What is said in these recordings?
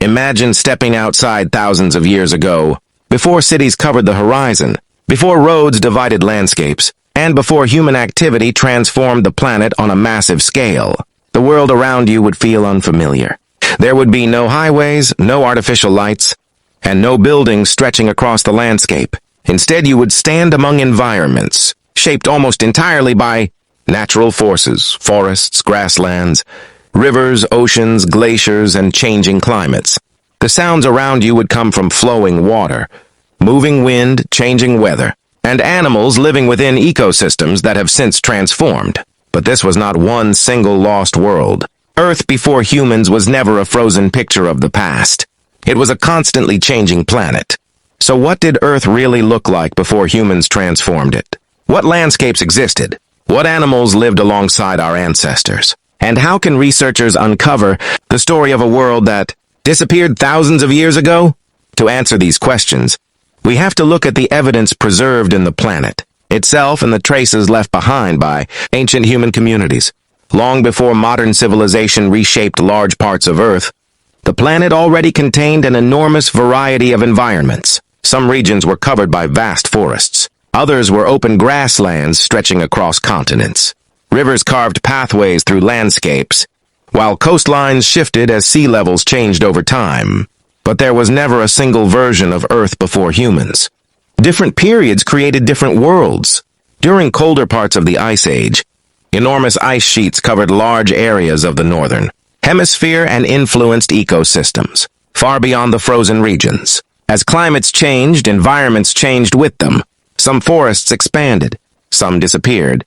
Imagine stepping outside thousands of years ago, before cities covered the horizon, before roads divided landscapes, and before human activity transformed the planet on a massive scale. The world around you would feel unfamiliar. There would be no highways, no artificial lights, and no buildings stretching across the landscape. Instead, you would stand among environments, shaped almost entirely by natural forces, forests, grasslands, rivers, oceans, glaciers, and changing climates. The sounds around you would come from flowing water, moving wind, changing weather, and animals living within ecosystems that have since transformed. But this was not one single lost world. Earth before humans was never a frozen picture of the past. It was a constantly changing planet. So what did Earth really look like before humans transformed it? What landscapes existed? What animals lived alongside our ancestors? And how can researchers uncover the story of a world that disappeared thousands of years ago? To answer these questions, we have to look at the evidence preserved in the planet itself and the traces left behind by ancient human communities. Long before modern civilization reshaped large parts of Earth, the planet already contained an enormous variety of environments. Some regions were covered by vast forests. Others were open grasslands stretching across continents. Rivers carved pathways through landscapes, while coastlines shifted as sea levels changed over time. But there was never a single version of Earth before humans. Different periods created different worlds. During colder parts of the Ice Age, enormous ice sheets covered large areas of the northern hemisphere and influenced ecosystems, far beyond the frozen regions. As climates changed, environments changed with them. Some forests expanded, some disappeared.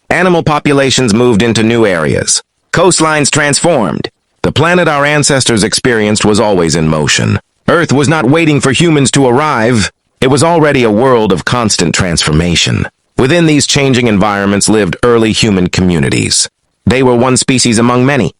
Animal populations moved into new areas. Coastlines transformed. The planet our ancestors experienced was always in motion. Earth was not waiting for humans to arrive. It was already a world of constant transformation. Within these changing environments lived early human communities. They were one species among many.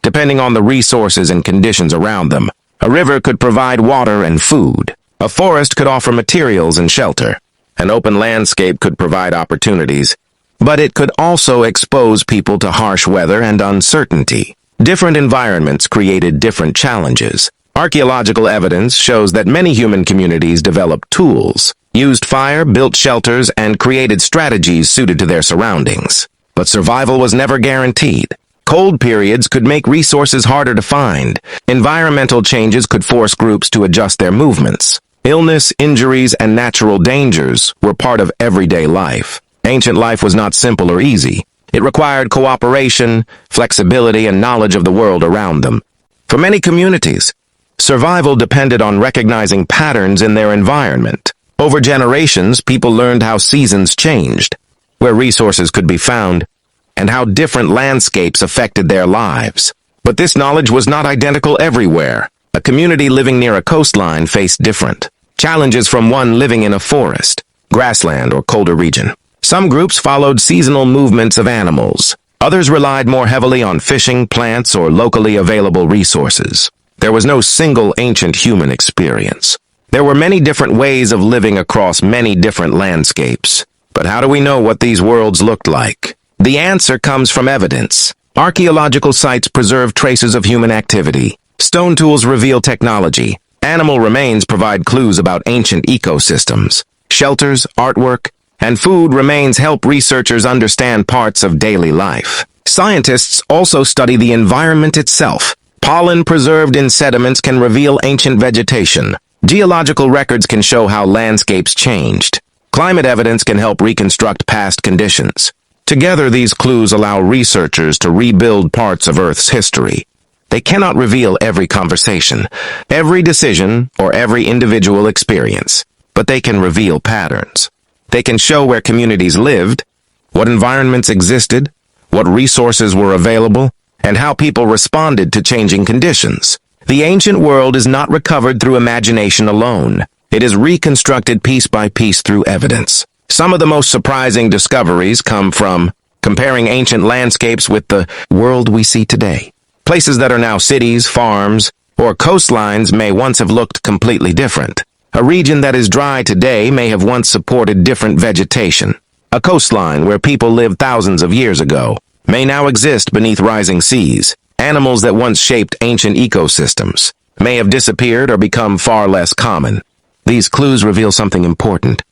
Depending on the resources and conditions around them, a river could provide water and food. A forest could offer materials and shelter. An open landscape could provide opportunities, but it could also expose people to harsh weather and uncertainty. Different environments created different challenges. Archaeological evidence shows that many human communities developed tools, used fire, built shelters, and created strategies suited to their surroundings. But survival was never guaranteed. Cold periods could make resources harder to find. Environmental changes could force groups to adjust their movements. Illness, injuries, and natural dangers were part of everyday life. Ancient life was not simple or easy. It required cooperation, flexibility, and knowledge of the world around them. For many communities, survival depended on recognizing patterns in their environment. Over generations, people learned how seasons changed, where resources could be found, and how different landscapes affected their lives. But this knowledge was not identical everywhere. A community living near a coastline faced different challenges from one living in a forest, grassland, or colder region. Some groups followed seasonal movements of animals. Others relied more heavily on fishing, plants, or locally available resources. There was no single ancient human experience. There were many different ways of living across many different landscapes. But how do we know what these worlds looked like? The answer comes from evidence. Archaeological sites preserve traces of human activity. Stone tools reveal technology. Animal remains provide clues about ancient ecosystems. Shelters, artwork, and food remains help researchers understand parts of daily life. Scientists also study the environment itself. Pollen preserved in sediments can reveal ancient vegetation. Geological records can show how landscapes changed. Climate evidence can help reconstruct past conditions. Together, these clues allow researchers to rebuild parts of Earth's history. They cannot reveal every conversation, every decision, or every individual experience, but they can reveal patterns. They can show where communities lived, what environments existed, what resources were available, and how people responded to changing conditions. The ancient world is not recovered through imagination alone. It is reconstructed piece by piece through evidence. Some of the most surprising discoveries come from comparing ancient landscapes with the world we see today. Places that are now cities, farms, or coastlines may once have looked completely different. A region that is dry today may have once supported different vegetation. A coastline where people lived thousands of years ago may now exist beneath rising seas. Animals that once shaped ancient ecosystems may have disappeared or become far less common. These clues reveal something important.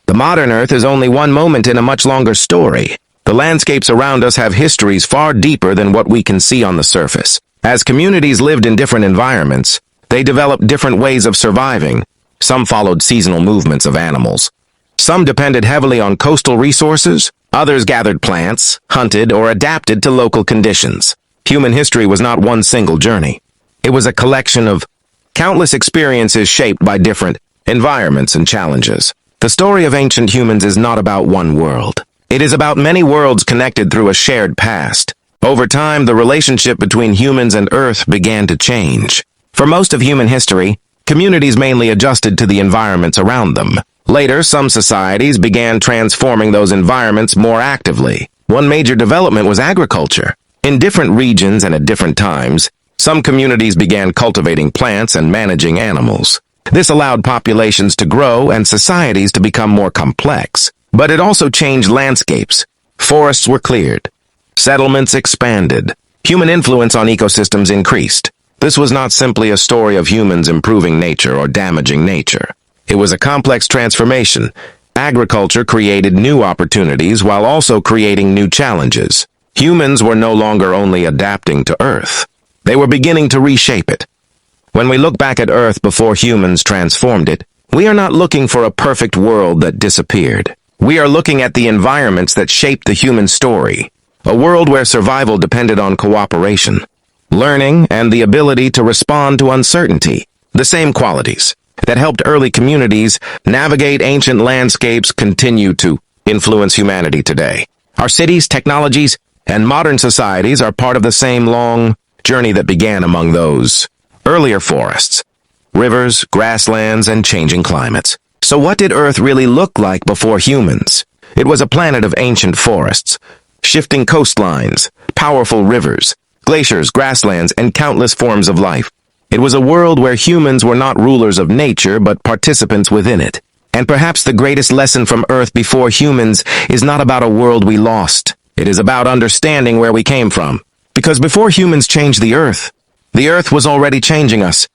The modern Earth is only one moment in a much longer story. The landscapes around us have histories far deeper than what we can see on the surface. As communities lived in different environments, they developed different ways of surviving. Some followed seasonal movements of animals. Some depended heavily on coastal resources. Others gathered plants, hunted, or adapted to local conditions. Human history was not one single journey. It was a collection of countless experiences shaped by different environments and challenges. The story of ancient humans is not about one world. It is about many worlds connected through a shared past. Over time, the relationship between humans and Earth began to change. For most of human history, communities mainly adjusted to the environments around them. Later, some societies began transforming those environments more actively. One major development was agriculture. In different regions and at different times, some communities began cultivating plants and managing animals. This allowed populations to grow and societies to become more complex. But it also changed landscapes. Forests were cleared. Settlements expanded. Human influence on ecosystems increased. This was not simply a story of humans improving nature or damaging nature. It was a complex transformation. Agriculture created new opportunities while also creating new challenges. Humans were no longer only adapting to Earth. They were beginning to reshape it. When we look back at Earth before humans transformed it, we are not looking for a perfect world that disappeared. We are looking at the environments that shaped the human story, a world where survival depended on cooperation, learning, and the ability to respond to uncertainty. The same qualities that helped early communities navigate ancient landscapes continue to influence humanity today. Our cities, technologies, and modern societies are part of the same long journey that began among those earlier forests, rivers, grasslands, and changing climates. So what did Earth really look like before humans? It was a planet of ancient forests, shifting coastlines, powerful rivers, glaciers, grasslands, and countless forms of life. It was a world where humans were not rulers of nature, but participants within it. And perhaps the greatest lesson from Earth before humans is not about a world we lost. It is about understanding where we came from. Because before humans changed the Earth was already changing us.